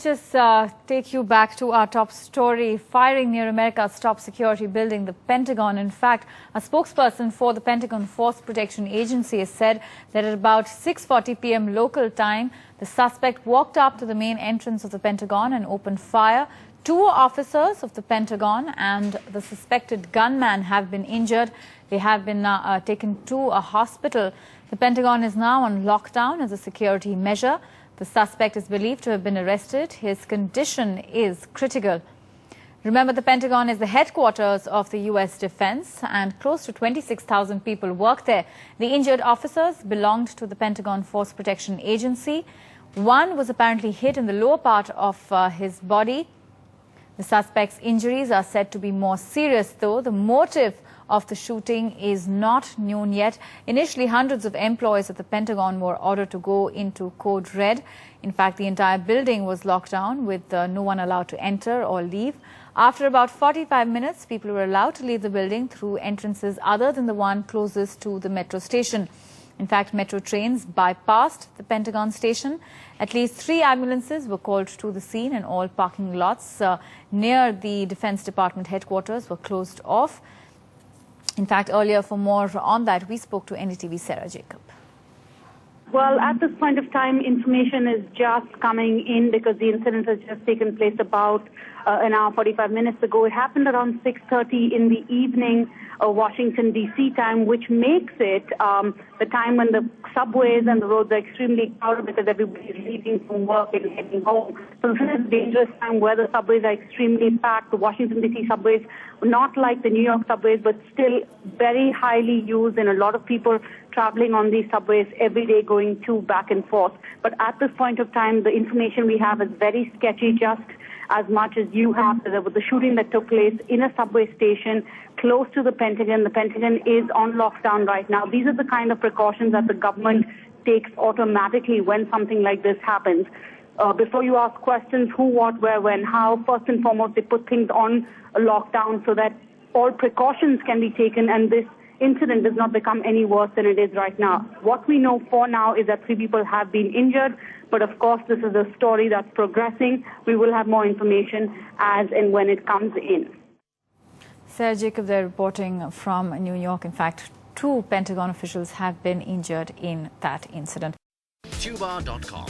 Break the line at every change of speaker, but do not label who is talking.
just take you back to our top story. Firing near America's top security building, the Pentagon. In fact, a spokesperson for the Pentagon Force Protection Agency has said that at about 6:40 p.m. local time, the suspect walked up to the main entrance of the Pentagon and opened fire. Two officers of the Pentagon and the suspected gunman have been injured. They have been taken to a hospital. The Pentagon is now on lockdown as a security measure. The suspect is believed to have been arrested. His condition is critical. Remember, the Pentagon is the headquarters of the U.S. defense and close to 26,000 people work there. The injured officers belonged to the Pentagon Force Protection Agency. One was apparently hit in the lower part of his body. The suspect's injuries are said to be more serious, though. The motive of the shooting is not known yet. Initially, hundreds of employees at the Pentagon were ordered to go into code red. In fact, the entire building was locked down with no one allowed to enter or leave. After about 45 minutes, people were allowed to leave the building through entrances other than the one closest to the metro station. In fact, metro trains bypassed the Pentagon station. At least 3 ambulances were called to the scene, and all parking lots near the Defense Department headquarters were closed off. In fact, earlier, for more on that, we spoke to NDTV Sarah Jacob.
Well, at this point of time, information is just coming in because the incident has just taken place about an hour, 45 minutes ago. It happened around 6:30 in the evening, Washington, D.C. time, which makes it the time when the subways and the roads are extremely crowded because everybody is leaving from work and heading home. So this is a dangerous time where the subways are extremely packed. The Washington, D.C. subways, not like the New York subways, but still very highly used, and a lot of people traveling on these subways every day, going to back and forth. But at this point of time, the information we have is very sketchy, just as much as you have. There was the shooting that took place in a subway station close to the Pentagon. The Pentagon is on lockdown right now. These are the kind of precautions that the government takes automatically when something like this happens. Before you ask questions, who, what, where, when, how, first and foremost, they put things on a lockdown so that all precautions can be taken and this incident does not become any worse than it is right now. What we know for now is that 3 people have been injured, but of course this is a story that's progressing. We will have more information as and when it comes in.
Sarah Jacob there reporting from New York. In fact, 2 Pentagon officials have been injured in that incident.
Tuba.com